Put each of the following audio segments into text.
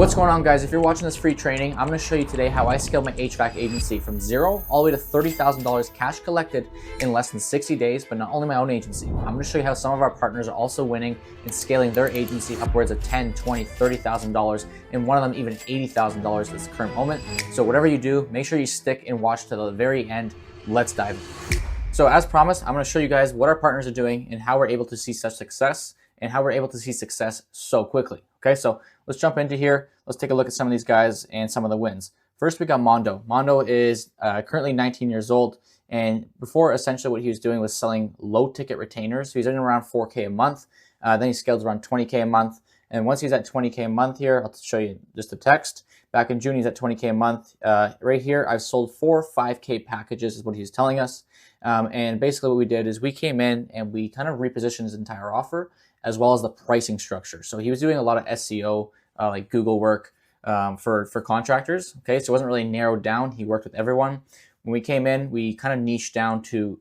What's going on, guys? If you're watching this free training, I'm going to show you today how I scaled my HVAC agency from zero all the way to $30,000 cash collected in less than 60 days, but not only my own agency. I'm going to show you how some of our partners are also winning and scaling their agency upwards of $10, $20, $30,000, and one of them even $80,000 at this current moment. So whatever you do, make sure you stick and watch to the very end. Let's dive in. So as promised, I'm going to show you guys what our partners are doing and how we're able to see such success and how we're able to see success so quickly. Okay, so let's jump into here. Let's take a look at some of these guys and some of the wins. First, we got Mondo. Mondo is currently 19 years old, and before, essentially what he was doing was selling low ticket retainers. So he's in around 4K a month. Then he scaled around 20K a month. And once he's at 20K a month here, I'll show you just the text. Back in June, he's at 20K a month. Right here, I've sold 4 5K packages is what he's telling us. And basically what we did is we came in and we kind of repositioned his entire offer as well as the pricing structure. So he was doing a lot of SEO, like Google work for contractors. Okay, so it wasn't really narrowed down. He worked with everyone. When we came in, we kind of niched down to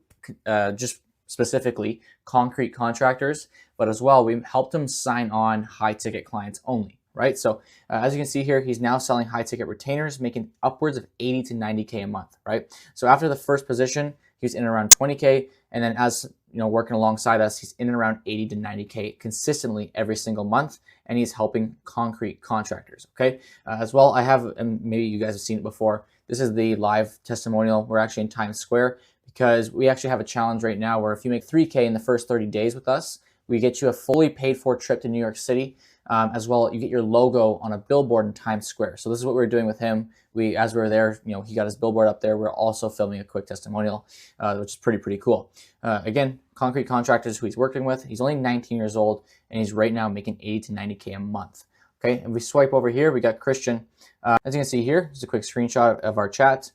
just specifically concrete contractors, but as well, we helped him sign on high ticket clients only. Right, so as you can see here, he's now selling high ticket retainers, making upwards of 80 to 90K a month. Right, so after the first position, he's in around 20K, and then as you know, working alongside us, he's in and around 80 to 90K consistently every single month, and he's helping concrete contractors. Okay, as well, I have, and maybe you guys have seen it before. This is the live testimonial. We're actually in Times Square because we actually have a challenge right now where if you make 3K in the first 30 days with us, we get you a fully paid for trip to New York City. As well, you get your logo on a billboard in Times Square. So this is what we were doing with him. As we were there, you know, he got his billboard up there. We're also filming a quick testimonial, which is pretty cool. Again, concrete contractors who he's working with. He's only 19 years old, and he's right now making 80 to 90K a month. Okay, and we swipe over here, we got Christian. As you can see here, just a quick screenshot of our chat.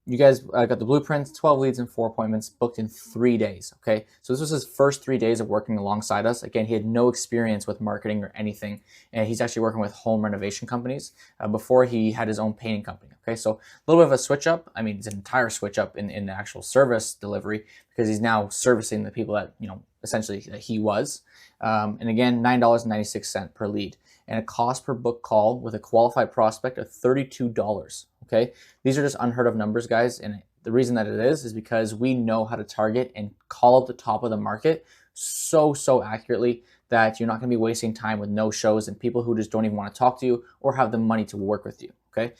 You guys got the blueprints, 12 leads and 4 appointments booked in 3 days, okay? So this was his first 3 days of working alongside us. Again, he had no experience with marketing or anything, and he's actually working with home renovation companies before he had his own painting company, okay? So a little bit of a switch up. I mean, it's an entire switch up in the actual service delivery because he's now servicing the people that, you know, essentially that he was. And again, $9.96 per lead, and a cost per book call with a qualified prospect of $32. Okay, these are just unheard of numbers, guys. And the reason that it is because we know how to target and call up the top of the market so accurately that you're not going to be wasting time with no shows and people who just don't even want to talk to you or have the money to work with you. Okay,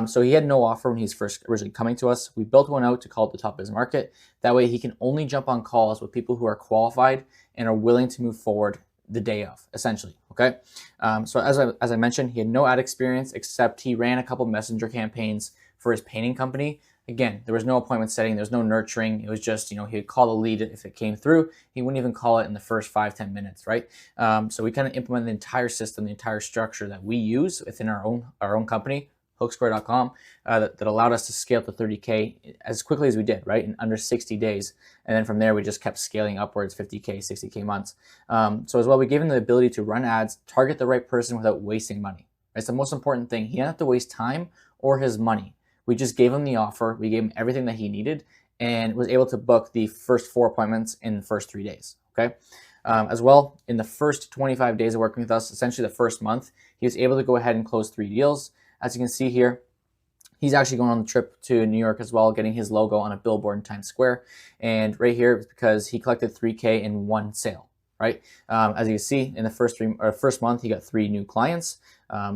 so he had no offer when he's first originally coming to us. We built one out to call at the top of his market. That way he can only jump on calls with people who are qualified and are willing to move forward the day of, essentially. Okay, so as I mentioned, he had no ad experience except he ran a couple messenger campaigns for his painting company. Again, there was no appointment setting, there's no nurturing. It was just, you know, he would call the lead if it came through. He wouldn't even call it in the first 5-10 minutes, right? So we kind of implemented the entire system, the entire structure that we use within our own company, hooksquare.com, that allowed us to scale to 30K as quickly as we did, right? In under 60 days. And then from there, we just kept scaling upwards, 50K, 60K months. So as well, we gave him the ability to run ads, target the right person without wasting money. It's the most important thing. He didn't have to waste time or his money. We just gave him the offer. We gave him everything that he needed and was able to book the first 4 appointments in the first 3 days, okay? As well, in the first 25 days of working with us, essentially the first month, he was able to go ahead and close 3 deals. As you can see here, he's actually going on the trip to New York as well, getting his logo on a billboard in Times Square. And right here is because he collected 3K in one sale, right? As you can see, in the first month, he got 3 new clients.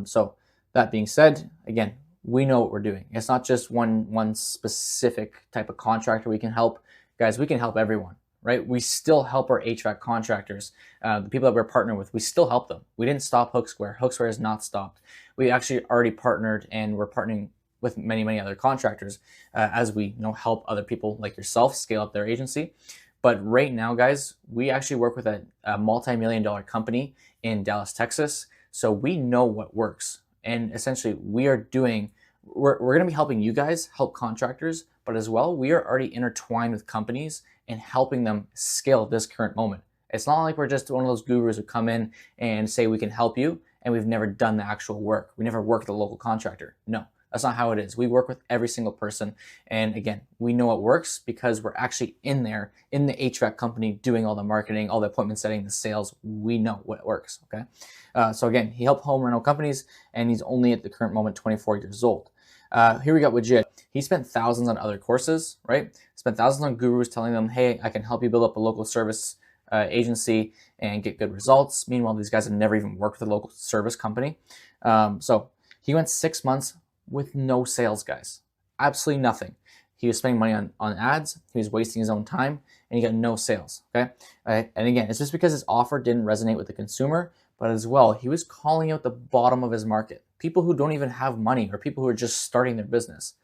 So that being said, again, we know what we're doing. It's not just one specific type of contractor we can help. Guys, we can help everyone. Right? We still help our HVAC contractors, the people that we're partnering with, we still help them. We didn't stop HookSquare. HookSquare has not stopped. We actually already partnered and we're partnering with many other contractors as we help other people like yourself scale up their agency. But right now, guys, we actually work with a multi-million-dollar company in Dallas, Texas. So we know what works. And essentially we're going to be helping you guys help contractors, but as well, we are already intertwined with companies and helping them scale at this current moment. It's not like we're just one of those gurus who come in and say we can help you and we've never done the actual work. We never worked with a local contractor. No, That's not how it is. We work with every single person. And again, we know it works because we're actually in there in the HVAC company doing all the marketing, all the appointment setting, the sales. We know what works, okay? So again, he helped home rental companies, and he's only at the current moment 24 years old. Here we got Wajid. He spent thousands on other courses, right? Spent thousands on gurus telling them, hey, I can help you build up a local service agency and get good results. Meanwhile, these guys have never even worked with a local service company. So he went 6 months with no sales, guys. Absolutely nothing. He was spending money on ads. He was wasting his own time, and he got no sales, okay? And again, it's just because his offer didn't resonate with the consumer, but as well, he was calling out the bottom of his market. People who don't even have money, or people who are just starting their business.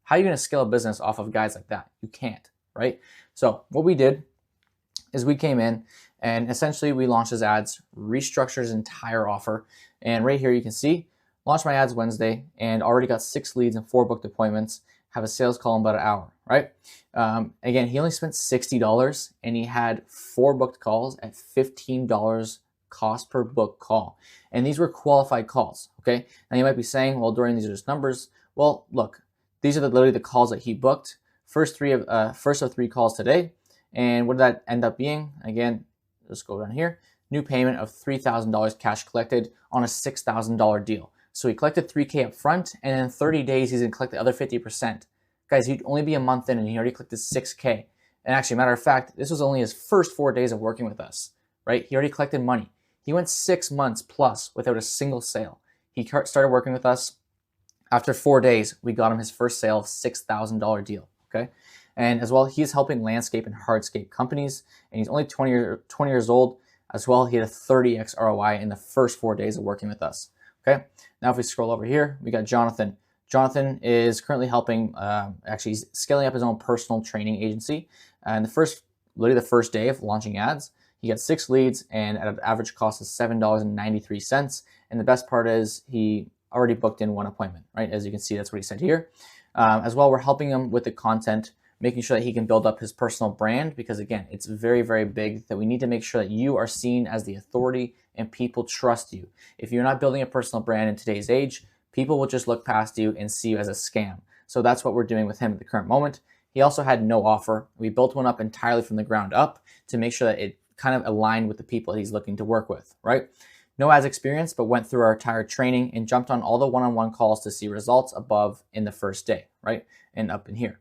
How are you going to scale a business off of guys like that? You can't, right? So what we did is we came in and essentially we launched his ads, restructured his entire offer. And right here you can see, launched my ads Wednesday and already got 6 leads and 4 booked appointments, have a sales call in about an hour, right? Again, he only spent $60 and he had 4 booked calls at $15 cost per book call. And these were qualified calls, okay? Now you might be saying, well, Dorian, these are just numbers. Well, look, these are literally the calls that he booked. First of 3 calls today. And what did that end up being? Again, let's go down here. New payment of $3,000 cash collected on a $6,000 deal. So he collected $3K up front, and in 30 days, he's gonna collect the other 50%. Guys, he'd only be a month in and he already collected $6K. And actually, matter of fact, this was only his first 4 days of working with us, right? He already collected money. He went 6 months plus without a single sale. He started working with us. After 4 days, we got him his first sale of $6,000 deal, okay? And as well, he's helping landscape and hardscape companies, and he's only 20 years old. As well, he had a 30x ROI in the first 4 days of working with us, okay? Now, if we scroll over here, we got Jonathan. Jonathan is currently helping, actually he's scaling up his own personal training agency. And literally the first day of launching ads, he got 6 leads and at an average cost of $7.93. And the best part is he already booked in 1 appointment, right? As you can see, that's what he said here. As well, we're helping him with the content, making sure that he can build up his personal brand, because again, it's very, very big that we need to make sure that you are seen as the authority and people trust you. If you're not building a personal brand in today's age, people will just look past you and see you as a scam. So that's what we're doing with him at the current moment. He also had no offer. We built one up entirely from the ground up to make sure that it kind of aligned with the people he's looking to work with, right? No ads experience, but went through our entire training and jumped on all the one-on-one calls to see results above in the first day, right? And up in here.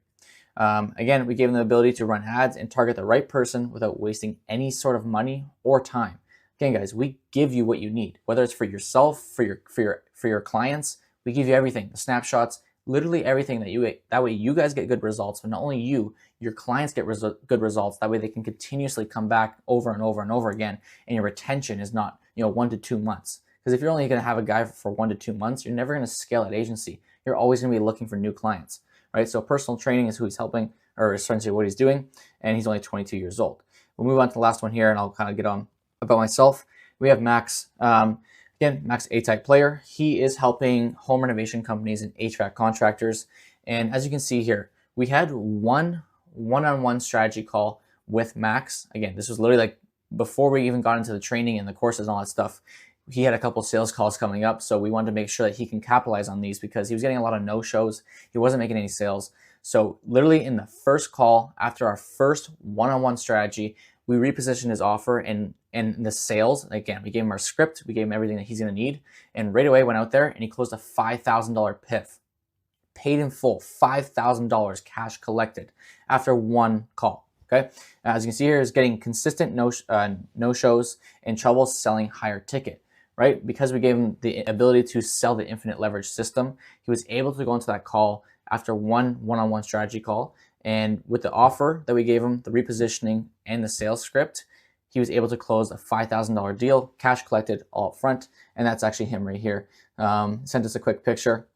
Again, we gave them the ability to run ads and target the right person without wasting any sort of money or time. Again, guys, we give you what you need, whether it's for yourself, for your clients. We give you everything, the snapshots, literally everything that way you guys get good results, but not only you, your clients get good results. That way they can continuously come back over and over and over again, and your retention is not 1 to 2 months. Because if you're only going to have a guy for 1 to 2 months, you're never going to scale that agency. You're always going to be looking for new clients. Right? So personal training is who he's helping, or essentially what he's doing, and he's only 22 years old. We'll move on to the last one here, and I'll kind of get on about myself. We have Max. Again, Max, A-type player. He is helping home renovation companies and HVAC contractors. And as you can see here, we had one-on-one strategy call with Max. Again, this was literally like before we even got into the training and the courses and all that stuff. He had a couple sales calls coming up, so we wanted to make sure that he can capitalize on these because he was getting a lot of no-shows. He wasn't making any sales. So literally in the first call, after our first one-on-one strategy, we repositioned his offer and the sales. Again, we gave him our script, we gave him everything that he's going to need, and right away went out there and he closed a $5,000 PIF. Paid in full, $5,000 cash collected after 1 call. Okay, as you can see here, is getting consistent no-shows and trouble selling higher ticket. Right? Because we gave him the ability to sell the infinite leverage system, he was able to go into that call after one-on-one strategy call. And with the offer that we gave him, the repositioning and the sales script, he was able to close a $5,000 deal, cash collected all up front. And that's actually him right here. Sent us a quick picture.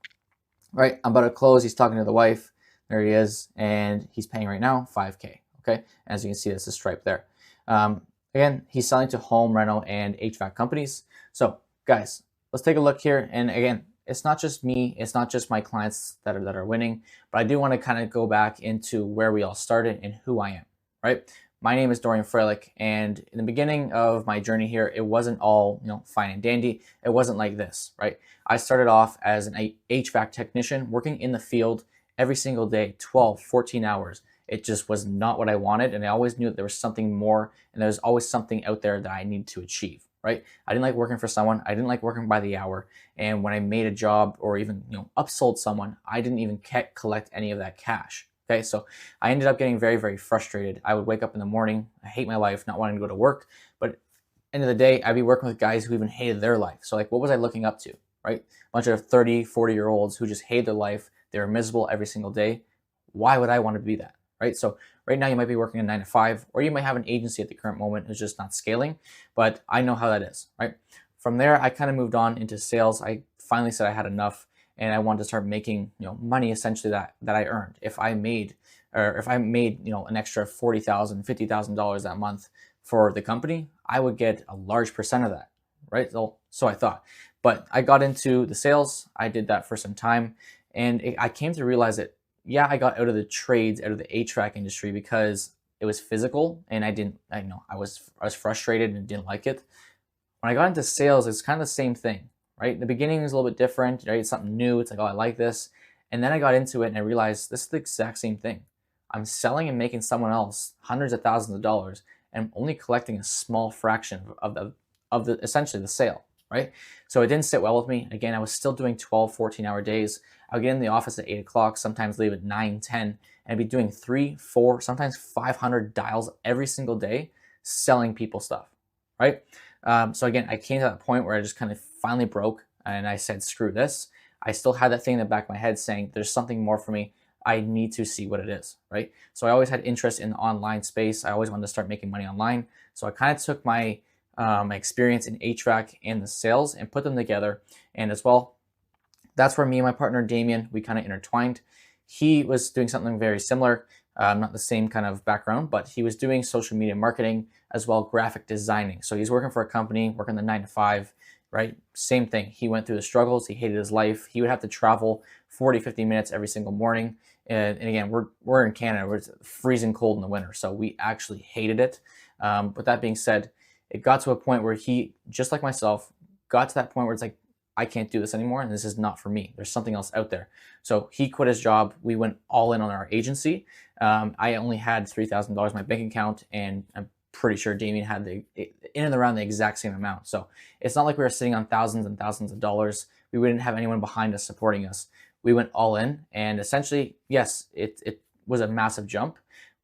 Right, I'm about to close. He's talking to the wife. There he is. And he's paying right now $5K. Okay, as you can see, that's a stripe there. Again, he's selling to home rental and HVAC companies. So guys, let's take a look here. And again, it's not just me, it's not just my clients that are winning, but I do want to kind of go back into where we all started and who I am, right? My name is Dorian Freilich, and in the beginning of my journey here, it wasn't all fine and dandy. It wasn't like this, right? I started off as an HVAC technician working in the field every single day, 12, 14 hours. It just was not what I wanted, and I always knew that there was something more, and there was always something out there that I needed to achieve, right? I didn't like working for someone. I didn't like working by the hour, and when I made a job or even upsold someone, I didn't even collect any of that cash. Okay, so I ended up getting very, very frustrated. I would wake up in the morning, I hate my life, not wanting to go to work, but end of the day, I'd be working with guys who even hated their life. So like, what was I looking up to, right? A bunch of 30, 40-year-olds who just hated their life. They were miserable every single day. Why would I want to be that, right? So right now you might be working a 9 to 5, or you might have an agency at the current moment who's just not scaling, but I know how that is, right? From there, I kind of moved on into sales. I finally said I had enough, and I wanted to start making money essentially that I earned. If I made an extra $40,000, $50,000 that month for the company, I would get a large percent of that, right? So I thought, but I got into the sales. I did that for some time, and I came to realize that I got out of the trades, out of the HVAC industry because it was physical, and I was frustrated and didn't like it. When I got into sales, it's kind of the same thing. Right? The beginning is a little bit different, right? It's something new. It's like, oh, I like this. And then I got into it and I realized this is the exact same thing. I'm selling and making someone else hundreds of thousands of dollars, and I'm only collecting a small fraction of the essentially the sale, right? So it didn't sit well with me. Again, I was still doing 12, 14-hour days. I would get in the office at 8 o'clock, sometimes leave at 9, 10, and I'd be doing 3, 4, sometimes 500 dials every single day selling people stuff, right? So again, I came to that point where I just kind of finally broke, and I said, screw this. I still had that thing in the back of my head saying, there's something more for me. I need to see what it is, right? So I always had interest in the online space. I always wanted to start making money online. So I kind of took my experience in HVAC and the sales and put them together. And as well, that's where me and my partner, Damien, we kind of intertwined. He was doing something very similar, not the same kind of background, but he was doing social media marketing as well, graphic designing. So he's working for a company, working the 9 to 5, right? Same thing. He went through the struggles. He hated his life. He would have to travel 40, 50 minutes every single morning. And again, we're in Canada where it's freezing cold in the winter. So we actually hated it. But that being said, it got to a point where he, just like myself, got to that point where it's like, I can't do this anymore, and this is not for me. There's something else out there. So he quit his job. We went all in on our agency. I only had $3,000 in my bank account, and I'm pretty sure Damien had in and around the exact same amount. So it's not like we were sitting on thousands and thousands of dollars. We wouldn't have anyone behind us supporting us. We went all in, and essentially, yes, it was a massive jump,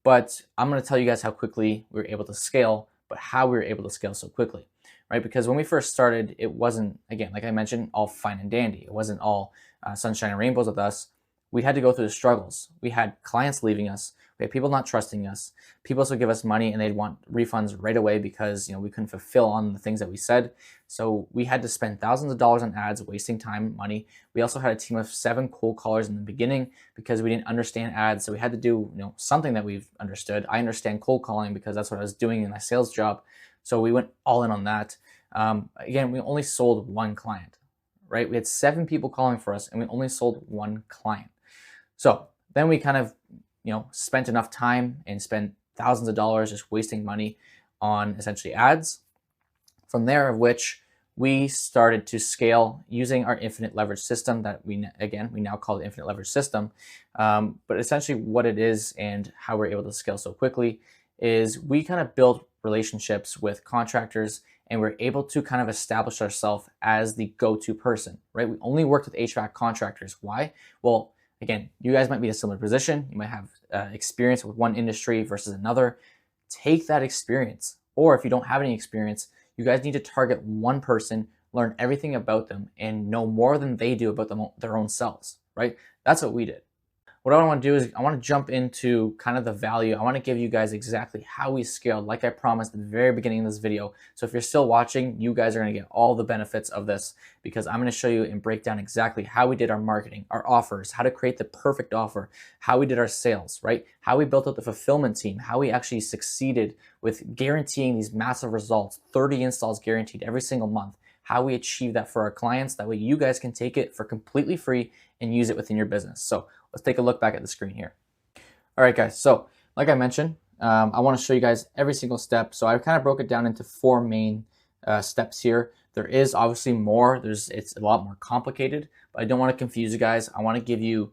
but I'm going to tell you guys how quickly we were able to scale, but how we were able to scale so quickly. Right? Because when we first started, it wasn't, again, like I mentioned, all fine and dandy. It wasn't all sunshine and rainbows with us. We had to go through the struggles. We had clients leaving us. We had people not trusting us. People also give us money and they'd want refunds right away because we couldn't fulfill on the things that we said. So we had to spend thousands of dollars on ads, wasting time, money. We also had a team of 7 cold callers in the beginning because we didn't understand ads. So we had to do something that we've understood. I understand cold calling because that's what I was doing in my sales job. So we went all in on that. Again, we only sold 1 client, right? We had 7 people calling for us and we only sold 1 client. So then we kind of, spent enough time and spent thousands of dollars just wasting money on essentially ads. From there, of which we started to scale using our infinite leverage system that we now call the infinite leverage system. But essentially what it is and how we're able to scale so quickly is we kind of build relationships with contractors, and we're able to kind of establish ourselves as the go-to person, right? We only worked with HVAC contractors. Why? Well, again, you guys might be in a similar position. You might have experience with one industry versus another. Take that experience. Or if you don't have any experience, you guys need to target one person, learn everything about them, and know more than they do about their own selves, right? That's what we did. What I want to do is I want to jump into kind of the value. I want to give you guys exactly how we scaled, like I promised at the very beginning of this video. So if you're still watching, you guys are going to get all the benefits of this because I'm going to show you and break down exactly how we did our marketing, our offers, how to create the perfect offer, how we did our sales, right? How we built up the fulfillment team, how we actually succeeded with guaranteeing these massive results, 30 installs guaranteed every single month, how we achieve that for our clients. That way you guys can take it for completely free and use it within your business. So let's take a look back at the screen here. All right, guys. So like I mentioned, I want to show you guys every single step. So I kind of broke it down into 4 main steps here. There is obviously more. It's a lot more complicated, but I don't want to confuse you guys. I want to give you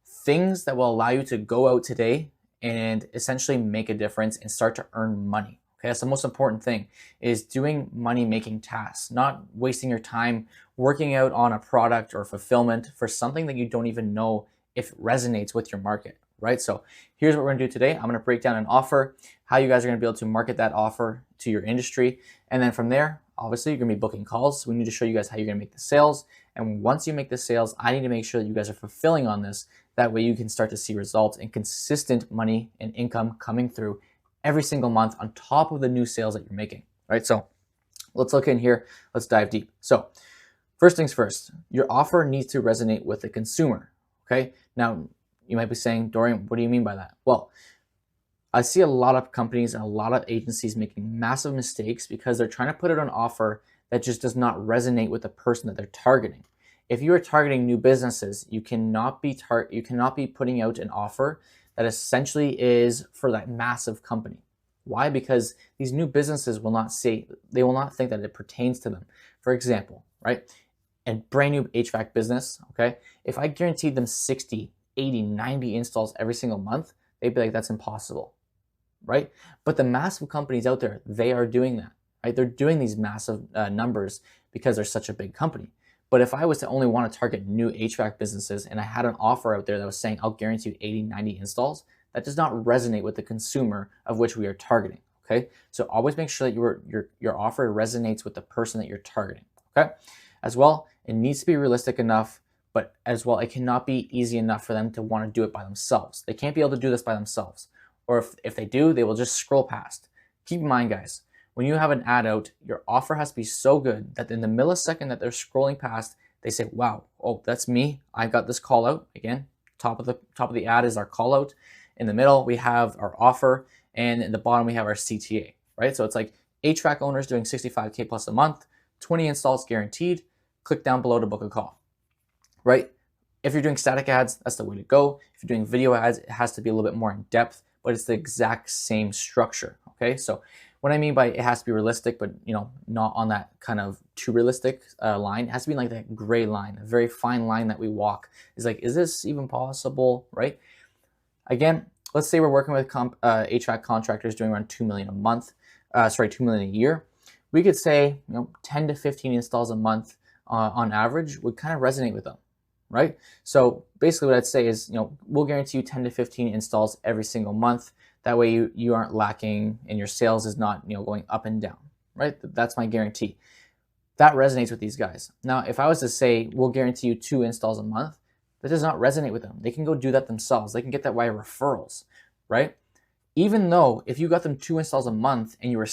things that will allow you to go out today and essentially make a difference and start to earn money. Okay, that's the most important thing, is doing money making tasks, not wasting your time working out on a product or fulfillment for something that you don't even know if it resonates with your market, right? So here's what we're gonna do today. I'm gonna break down an offer, how you guys are gonna be able to market that offer to your industry. And then from there, obviously you're gonna be booking calls. So we need to show you guys how you're gonna make the sales. And once you make the sales, I need to make sure that you guys are fulfilling on this. That way you can start to see results and consistent money and income coming through every single month on top of the new sales that you're making, right? So let's look in here. Let's dive deep. So first things first, your offer needs to resonate with the consumer, okay? Now, you might be saying, Dorian, what do you mean by that? Well, I see a lot of companies and a lot of agencies making massive mistakes because they're trying to put it on offer that just does not resonate with the person that they're targeting. If you are targeting new businesses, you cannot be putting out an offer that essentially is for that massive company. Why? Because these new businesses will not think that it pertains to them. For example, right? A brand new HVAC business, okay? If I guaranteed them 60, 80, 90 installs every single month, they'd be like, that's impossible, right? But the massive companies out there, they are doing that, right? They're doing these massive numbers because they're such a big company. But if I was to only want to target new HVAC businesses and I had an offer out there that was saying, I'll guarantee you 80, 90 installs, that does not resonate with the consumer of which we are targeting, okay? So always make sure that your offer resonates with the person that you're targeting, okay? As well, it needs to be realistic enough, but as well, it cannot be easy enough for them to want to do it by themselves. They can't be able to do this by themselves. Or if they do, they will just scroll past. Keep in mind, guys, when you have an ad out, your offer has to be so good that in the millisecond that they're scrolling past, they say, wow, oh, that's me. I got this call out. Again, top of the ad is our call out. In the middle, we have our offer. And in the bottom, we have our CTA, right? So it's like HVAC owners doing 65K plus a month, 20 installs guaranteed. Click down below to book a call, right? If you're doing static ads, that's the way to go. If you're doing video ads, it has to be a little bit more in depth, but it's the exact same structure, okay? So what I mean by it has to be realistic, but not on that kind of too realistic line. It has to be like that gray line, a very fine line that we walk. It's like, is this even possible, right? Again, let's say we're working with HVAC contractors doing around 2 million a month, 2 million a year. We could say 10 to 15 installs a month on average would kind of resonate with them, right? So basically what I'd say is, we'll guarantee you 10 to 15 installs every single month. That way you aren't lacking and your sales is not, going up and down, right? That's my guarantee. That resonates with these guys. Now, if I was to say, we'll guarantee you 2 installs a month, that does not resonate with them. They can go do that themselves. They can get that via referrals, right? Even though if you got them 2 installs a month and you were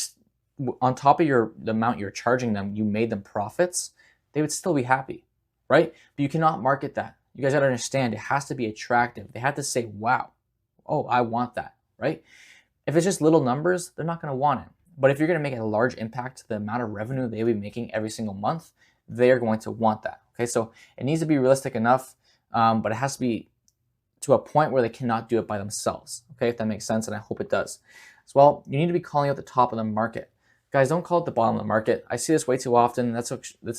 on top of the amount you're charging them, you made them profits, they would still be happy, right? But you cannot market that. You guys gotta understand, it has to be attractive. They have to say, wow, oh, I want that, right? If it's just little numbers, they're not gonna want it. But if you're gonna make a large impact to the amount of revenue they'll be making every single month, they're going to want that, okay? So it needs to be realistic enough, but it has to be to a point where they cannot do it by themselves, okay? If that makes sense, and I hope it does. As well, you need to be calling out the top of the market. Guys, don't call it the bottom of the market. I see this way too often. That's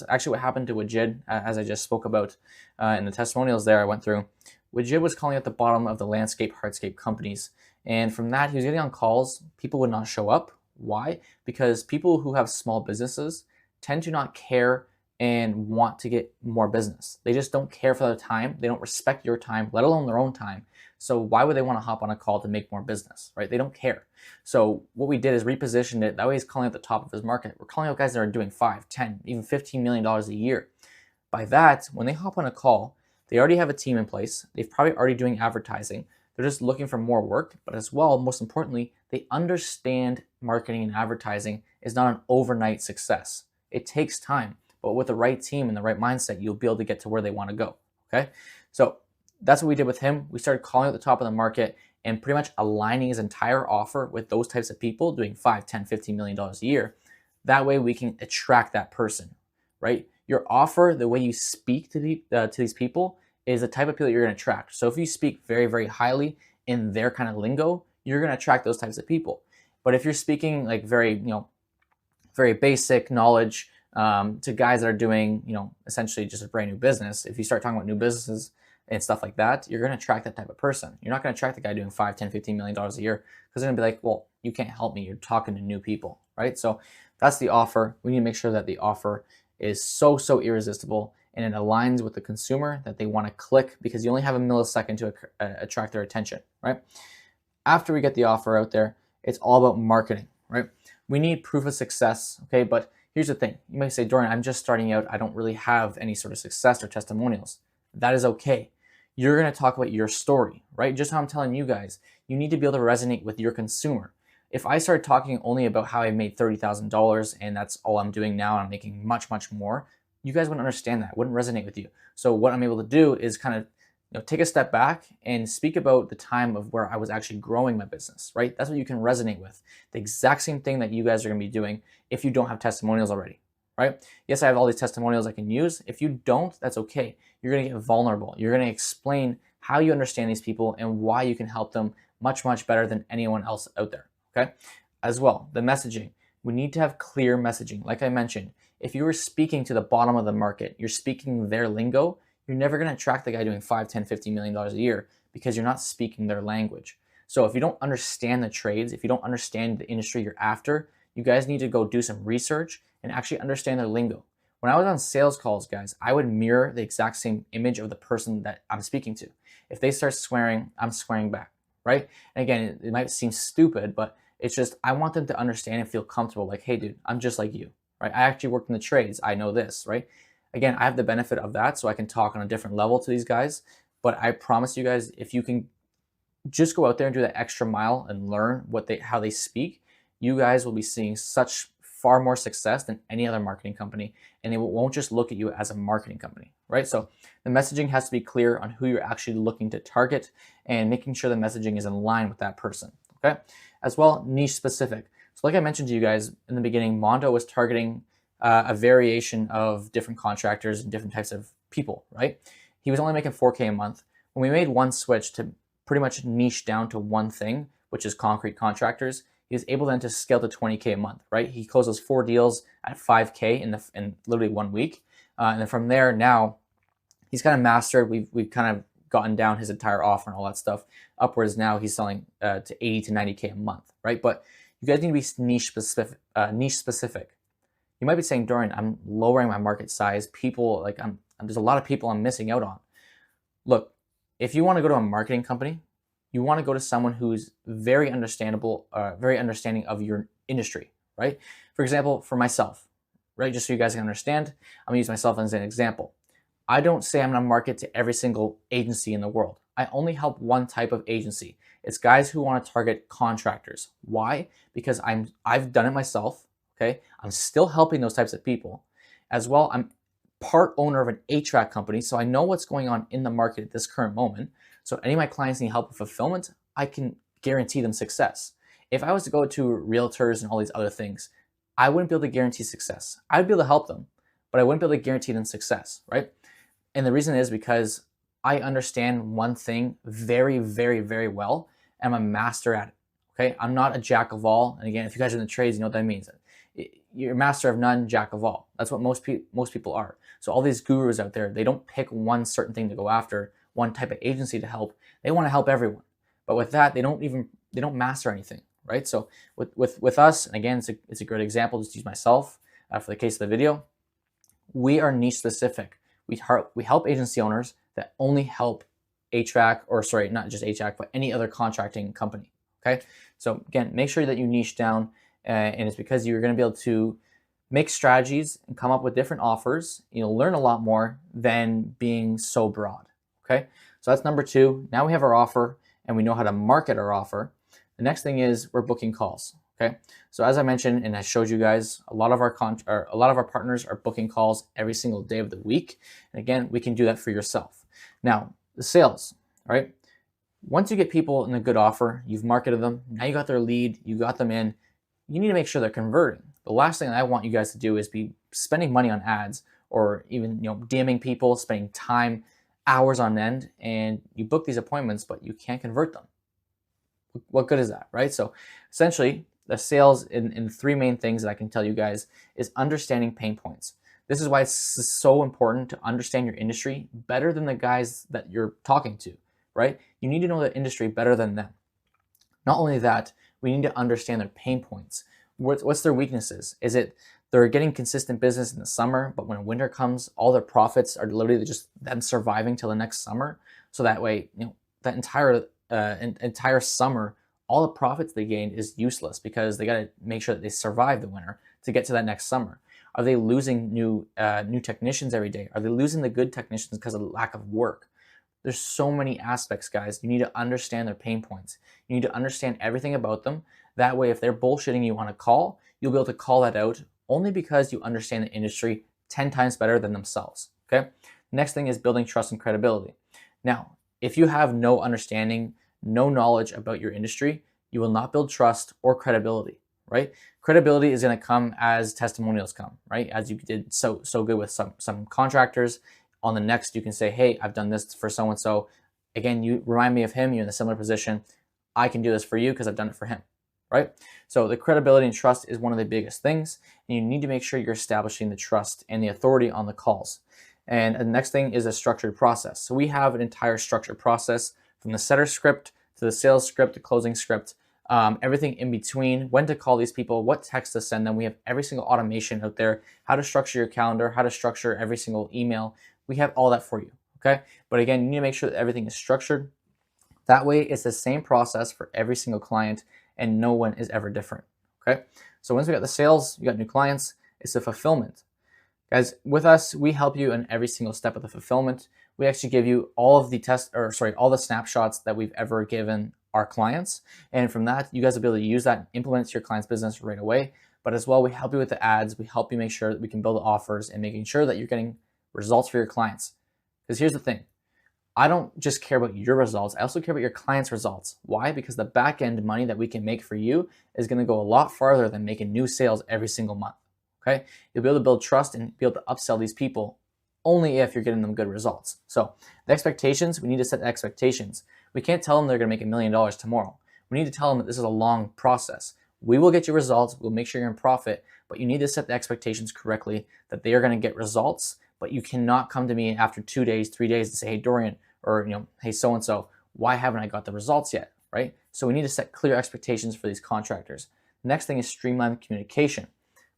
actually what happened to Wajid, as I just spoke about in the testimonials there I went through. Wajid was calling at the bottom of the landscape, hardscape companies. And from that, he was getting on calls. People would not show up. Why? Because people who have small businesses tend to not care and want to get more business. They just don't care for their time. They don't respect your time, let alone their own time. So why would they want to hop on a call to make more business, right? They don't care. So what we did is repositioned it. That way he's calling at the top of his market. We're calling out guys that are doing 5, 10, even $15 million a year. By that, when they hop on a call, they already have a team in place. They've probably already doing advertising. They're just looking for more work, but as well, most importantly, they understand marketing and advertising is not an overnight success. It takes time, but with the right team and the right mindset, you'll be able to get to where they want to go, okay? So that's what we did with him. We started calling at the top of the market and pretty much aligning his entire offer with those types of people doing 5, 10, $15 million a year. That way we can attract that person, right? Your offer, the way you speak to these people is the type of people you're going to attract. So if you speak very, very highly in their kind of lingo, you're going to attract those types of people. But if you're speaking like very basic knowledge to guys that are doing, essentially just a brand new business, if you start talking about new businesses and stuff like that, you're going to attract that type of person. You're not going to attract the guy doing $5, $10, $15 million a year, because they're going to be like, well, you can't help me. You're talking to new people, right? So that's the offer. We need to make sure that the offer is so irresistible and it aligns with the consumer, that they want to click, because you only have a millisecond to attract their attention, right? After we get the offer out there, it's all about marketing, right? We need proof of success, okay? But here's the thing. You might say, Dorian, I'm just starting out. I don't really have any sort of success or testimonials. That is okay. You're going to talk about your story, right? Just how I'm telling you guys, you need to be able to resonate with your consumer. If I started talking only about how I made $30,000 and that's all I'm doing now, and I'm making much more, you guys wouldn't understand that. It wouldn't resonate with you. So what I'm able to do is kind of take a step back and speak about the time of where I was actually growing my business, right? That's what you can resonate with. The exact same thing that you guys are going to be doing if you don't have testimonials already, right? Yes, I have all these testimonials I can use. If you don't, that's okay. You're going to get vulnerable. You're going to explain how you understand these people and why you can help them much better than anyone else out there, okay? As well, the messaging. We need to have clear messaging. Like I mentioned, if you were speaking to the bottom of the market, you're speaking their lingo, you're never going to attract the guy doing $5, $10, $15 million a year, because you're not speaking their language. So if you don't understand the trades, if you don't understand the industry you're after, you guys need to go do some research and actually understand their lingo. When I was on sales calls, guys, I would mirror the exact same image of the person that I'm speaking to. If they start swearing, I'm swearing back, right? And again, it might seem stupid, but it's just, I want them to understand and feel comfortable. Like, hey, dude, I'm just like you, right? I actually worked in the trades. I know this, right? Again, I have the benefit of that, so I can talk on a different level to these guys. But I promise you guys, if you can just go out there and do that extra mile and learn how they speak, you guys will be seeing such far more success than any other marketing company, and they won't just look at you as a marketing company, right? So the messaging has to be clear on who you're actually looking to target, and making sure the messaging is in line with that person, okay? As well, niche specific. So like I mentioned to you guys in the beginning, Mondo was targeting a variation of different contractors and different types of people, right? He was only making $4K a month. When we made one switch to pretty much niche down to one thing, which is concrete contractors, he was able then to scale to $20K a month, right? He closed those 4 deals at $5K in literally 1 week. And then from there, now he's kind of mastered. We've kind of gotten down his entire offer and all that stuff upwards. Now he's selling to 80 to 90K a month, right? But you guys need to be niche specific. You might be saying, Dorian, I'm lowering my market size. People, like there's a lot of people I'm missing out on. Look, if you want to go to a marketing company, you want to go to someone who's very understanding of your industry, right? For example, for myself, right? Just so you guys can understand, I'm gonna use myself as an example. I don't say I'm gonna market to every single agency in the world. I only help one type of agency. It's guys who want to target contractors. Why? Because I've done it myself. Okay, I'm still helping those types of people. As well, I'm part owner of an HVAC company, so I know what's going on in the market at this current moment. So any of my clients need help with fulfillment, I can guarantee them success. If I was to go to realtors and all these other things, I wouldn't be able to guarantee success. I'd be able to help them, but I wouldn't be able to guarantee them success, right? And the reason is because I understand one thing very well, and I'm a master at it, okay? I'm not a jack of all. And again, if you guys are in the trades, you know what that means. You're a master of none, jack of all. That's what most people are. So all these gurus out there, they don't pick one certain thing to go after, one type of agency to help. They want to help everyone. But with that, they don't master anything, right? So with us, and again, it's a great example, just to use myself for the case of the video, we are niche specific. We help agency owners that only help HVAC, or sorry, not just HVAC, but any other contracting company, okay? So again, make sure that you niche down, and it's because you're going to be able to make strategies and come up with different offers. You'll learn a lot more than being so broad, okay? So that's number 2. Now we have our offer and we know how to market our offer. The next thing is we're booking calls, okay? So as I mentioned, and I showed you guys, a lot of our partners are booking calls every single day of the week. And again, we can do that for yourself. Now, the sales, right? Once you get people in a good offer, you've marketed them, now you got their lead, you got them in, you need to make sure they're converting. The last thing I want you guys to do is be spending money on ads, or even DMing people, spending time, hours on end, and you book these appointments, but you can't convert them. What good is that, right? So essentially, the sales in three main things that I can tell you guys is understanding pain points. This is why it's so important to understand your industry better than the guys that you're talking to, right? You need to know the industry better than them. Not only that, we need to understand their pain points. What's their weaknesses? Is it they're getting consistent business in the summer, but when winter comes, all their profits are literally just them surviving till the next summer? So that way, that entire summer, all the profits they gained is useless because they got to make sure that they survive the winter to get to that next summer. Are they losing new technicians every day? Are they losing the good technicians because of lack of work? There's so many aspects, guys. You need to understand their pain points. You need to understand everything about them. That way, if they're bullshitting you on a call, you'll be able to call that out only because you understand the industry 10 times better than themselves, okay? Next thing is building trust and credibility. Now, if you have no understanding, no knowledge about your industry, you will not build trust or credibility, right? Credibility is going to come as testimonials come, right? As you did so good with some contractors. On the next, you can say, hey, I've done this for so-and-so. Again, you remind me of him. You're in a similar position. I can do this for you because I've done it for him, right? So the credibility and trust is one of the biggest things. And you need to make sure you're establishing the trust and the authority on the calls. And the next thing is a structured process. So we have an entire structured process from the setter script to the sales script to closing script, everything in between, when to call these people, what text to send them. We have every single automation out there, how to structure your calendar, how to structure every single email. We have all that for you, okay? But again, you need to make sure that everything is structured. That way, it's the same process for every single client and no one is ever different, okay? So once we got the sales, you got new clients, it's the fulfillment. Guys, with us, we help you in every single step of the fulfillment. We actually give you all of all the snapshots that we've ever given our clients. And from that, you guys will be able to use that and implement your client's business right away. But as well, we help you with the ads. We help you make sure that we can build offers and making sure that you're getting results for your clients. Because here's the thing. I don't just care about your results. I also care about your clients' results. Why? Because the back end money that we can make for you is going to go a lot farther than making new sales every single month. Okay? You'll be able to build trust and be able to upsell these people only if you're getting them good results. So the expectations, we need to set expectations. We can't tell them they're going to make $1 million tomorrow. We need to tell them that this is a long process. We will get you results. We'll make sure you're in profit, but you need to set the expectations correctly that they are going to get results. But you cannot come to me after 2 days, 3 days and say, hey, Dorian, or hey, so-and-so, why haven't I got the results yet, right? So we need to set clear expectations for these contractors. The next thing is streamline communication.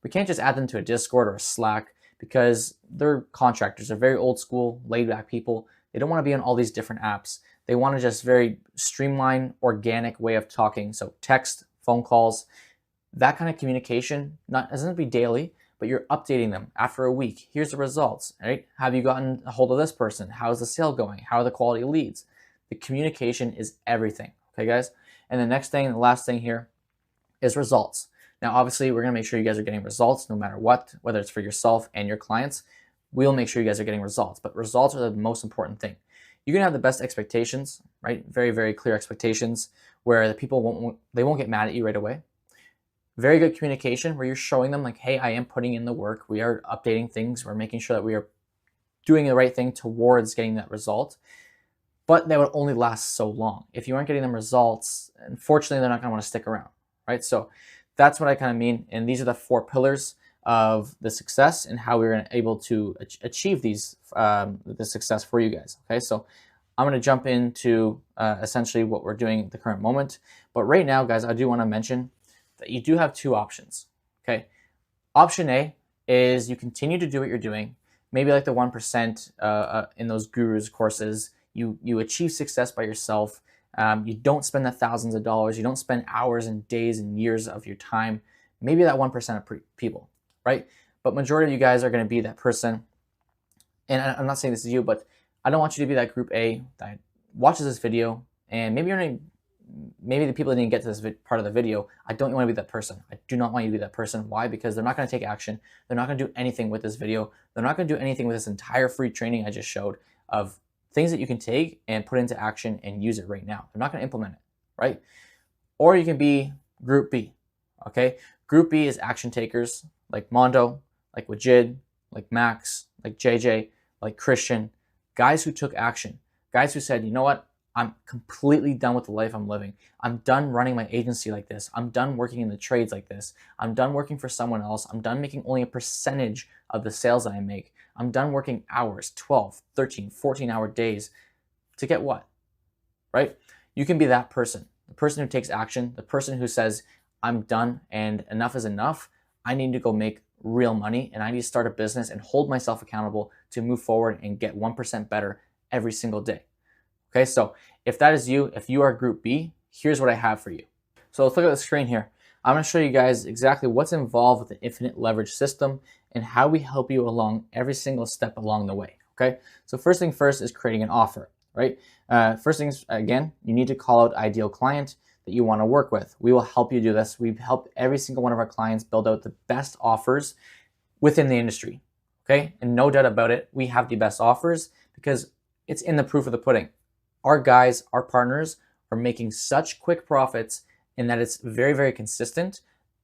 We can't just add them to a Discord or a Slack because they're contractors. They're very old school, laid back people. They don't want to be on all these different apps. They want to just very streamline, organic way of talking. So text, phone calls, that kind of communication, doesn't have to be daily, but you're updating them after a week. Here's the results, right? Have you gotten a hold of this person? How's the sale going? How are the quality leads? The communication is everything, okay, guys? And the next thing, the last thing here is results. Now, obviously, we're gonna make sure you guys are getting results no matter what, whether it's for yourself and your clients. We'll make sure you guys are getting results, but results are the most important thing. You're gonna have the best expectations, right? Very, very clear expectations where the people won't get mad at you right away. Very good communication where you're showing them like, hey, I am putting in the work. We are updating things. We're making sure that we are doing the right thing towards getting that result. But that would only last so long. If you aren't getting them results, unfortunately, they're not going to want to stick around, right? So that's what I kind of mean. And these are the 4 pillars of the success and how we're able to achieve the success for you guys, okay? So I'm going to jump into essentially what we're doing at the current moment. But right now, guys, I do want to mention that you do have 2 options, okay? Option A is you continue to do what you're doing, maybe like the 1% in those gurus courses. You achieve success by yourself. You don't spend the thousands of dollars. You don't spend hours and days and years of your time. Maybe that 1% of people, right? But majority of you guys are going to be that person. And I'm not saying this is you, but I don't want you to be that group A that watches this video and maybe the people that didn't get to this part of the video, I don't want to be that person. I do not want you to be that person. Why? Because they're not going to take action. They're not going to do anything with this video. They're not going to do anything with this entire free training I just showed of things that you can take and put into action and use it right now. They're not going to implement it, right? Or you can be group B, okay? Group B is action takers like Mondo, like Wajid, like Max, like JJ, like Christian, guys who took action, guys who said, you know what? I'm completely done with the life I'm living. I'm done running my agency like this. I'm done working in the trades like this. I'm done working for someone else. I'm done making only a percentage of the sales that I make. I'm done working hours, 12, 13, 14-hour days to get what, right? You can be that person, the person who takes action, the person who says, I'm done and enough is enough. I need to go make real money and I need to start a business and hold myself accountable to move forward and get 1% better every single day. Okay, so if that is you, if you are group B, here's what I have for you. So let's look at the screen here. I'm going to show you guys exactly what's involved with the infinite leverage system and how we help you along every single step along the way. Okay, so first thing first is creating an offer, right? First things, again, you need to call out ideal client that you want to work with. We will help you do this. We've helped every single one of our clients build out the best offers within the industry. Okay, and no doubt about it, we have the best offers because it's in the proof of the pudding. Our guys, our partners are making such quick profits and that it's very, very consistent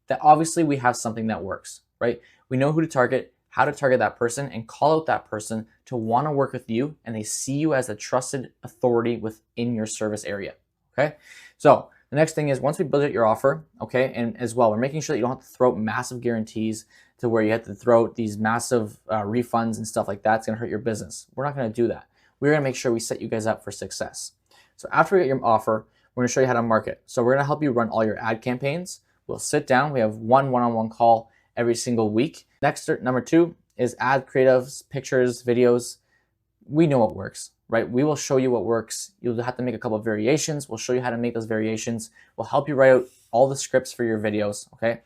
that obviously we have something that works, right? We know who to target, how to target that person and call out that person to want to work with you and they see you as a trusted authority within your service area, okay? So the next thing is once we build out your offer, okay, and as well, we're making sure that you don't have to throw out massive guarantees to where you have to throw out these massive refunds and stuff like that. It's going to hurt your business. We're not going to do that. We're going to make sure we set you guys up for success. So after we get your offer, we're going to show you how to market. So we're going to help you run all your ad campaigns. We'll sit down. We have one-on-one call every single week. Next, number 2 is ad creatives, pictures, videos. We know what works, right? We will show you what works. You'll have to make a couple of variations. We'll show you how to make those variations. We'll help you write out all the scripts for your videos, okay?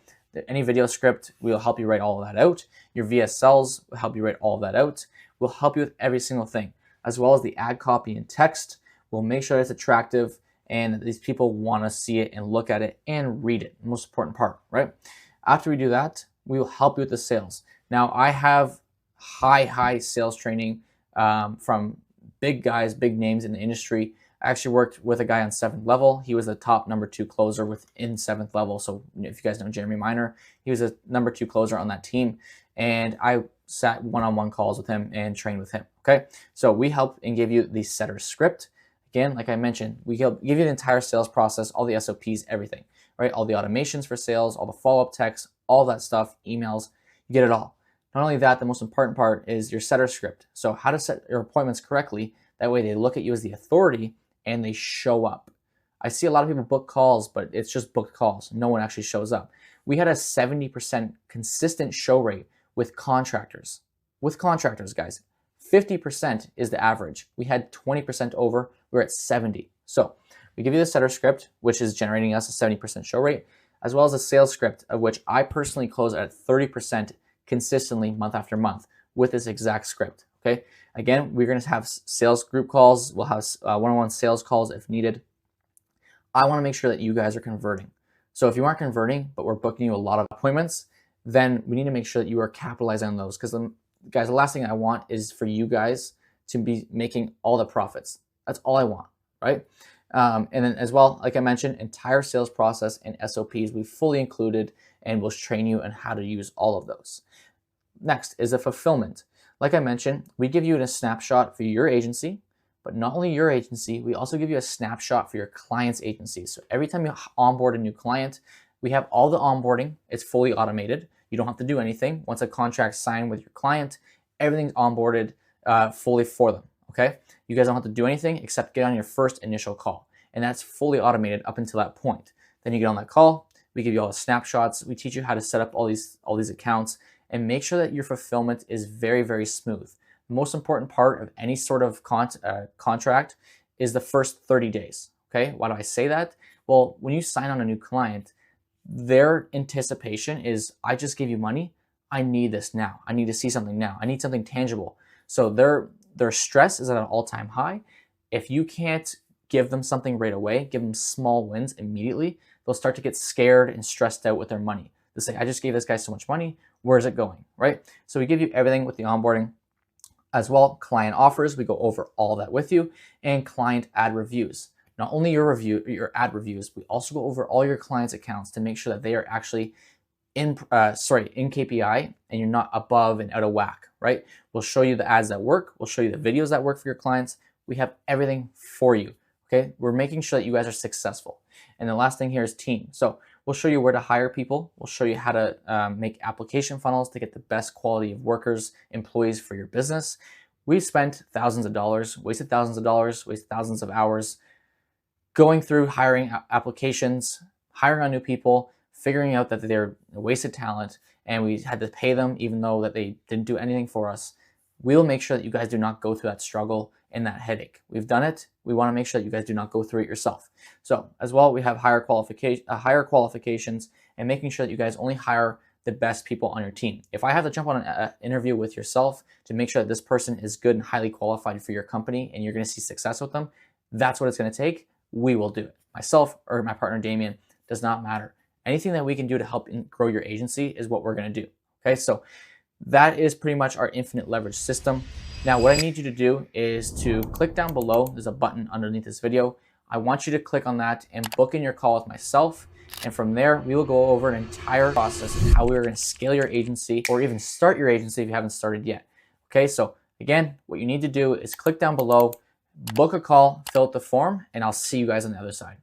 Any video script, we'll help you write all of that out. Your VSLs will help you write all of that out. We'll help you with every single thing, as well as the ad copy and text. We'll make sure it's attractive and that these people want to see it and look at it and read it. The most important part, right? After we do that, we will help you with the sales. Now, I have high sales training from big guys, big names in the industry. I actually worked with a guy on 7th level. He was the top number 2 closer within 7th level. So if you guys know Jeremy Miner, he was a number 2 closer on that team. And I sat one-on-one calls with him and trained with him, okay? So we help and give you the setter script. Again, like I mentioned, we give you the entire sales process, all the SOPs, everything, right? All the automations for sales, all the follow-up texts, all that stuff, emails, you get it all. Not only that, the most important part is your setter script. So how to set your appointments correctly. That way they look at you as the authority and they show up. I see a lot of people book calls, but it's just booked calls. No one actually shows up. We had a 70% consistent show rate with contractors. With contractors, guys. 50% is the average. We had 20% over. We're at 70. So we give you the setter script, which is generating us a 70% show rate, as well as a sales script, of which I personally close at 30% consistently month after month with this exact script. Okay. Again, we're going to have sales group calls. We'll have one-on-one sales calls if needed. I want to make sure that you guys are converting. So if you aren't converting, but we're booking you a lot of appointments, then we need to make sure that you are capitalizing on those. Because guys, the last thing I want is for you guys to be making all the profits. That's all I want, right? And then as well, like I mentioned, entire sales process and SOPs we fully included, and we'll train you on how to use all of those. Next is the fulfillment. Like I mentioned, we give you a snapshot for your agency, but not only your agency, we also give you a snapshot for your client's agency. So every time you onboard a new client, we have all the onboarding. It's fully automated. You don't have to do anything. Once a contract's signed with your client, everything's onboarded fully for them, okay? You guys don't have to do anything except get on your first initial call, and that's fully automated up until that point. Then you get on that call, we give you all the snapshots, we teach you how to set up all these accounts, and make sure that your fulfillment is very, very smooth. The most important part of any sort of contract is the first 30 days, okay? Why do I say that? Well, when you sign on a new client, their anticipation is, I just gave you money, I need this now. I need to see something now. I need something tangible. So their stress is at an all-time high. If you can't give them something right away, give them small wins immediately, they'll start to get scared and stressed out with their money. They say, I just gave this guy so much money, where's it going, right? So we give you everything with the onboarding. As well, client offers, we go over all that with you, and client ad reviews. Not only your ad reviews, we also go over all your clients' accounts to make sure that they are actually in KPI and you're not above and out of whack, right? We'll show you the ads that work. We'll show you the videos that work for your clients. We have everything for you, Okay, we're making sure that you guys are successful. And the last thing here is team. So we'll show you where to hire people. We'll show you how to make application funnels to get the best quality of workers, employees for your business. We've spent thousands of dollars, wasted thousands of dollars, wasted thousands of hours going through hiring applications, hiring on new people, figuring out that they're wasted talent, and we had to pay them even though that they didn't do anything for us. We'll make sure that you guys do not go through that struggle and that headache. We've done it. We want to make sure that you guys do not go through it yourself. So as well, we have higher qualifications and making sure that you guys only hire the best people on your team. If I have to jump on an interview with yourself to make sure that this person is good and highly qualified for your company and you're going to see success with them, that's what it's going to take. We will do it. Myself or my partner Damien, does not matter. Anything that we can do to help grow your agency is what we're going to do. Okay, so that is pretty much our infinite leverage system. Now, what I need you to do is to click down below. There's a button underneath this video. I want you to click on that and book in your call with myself. And from there, we will go over an entire process of how we're going to scale your agency or even start your agency if you haven't started yet. Okay, so again, what you need to do is click down below, book a call, fill out the form, and I'll see you guys on the other side.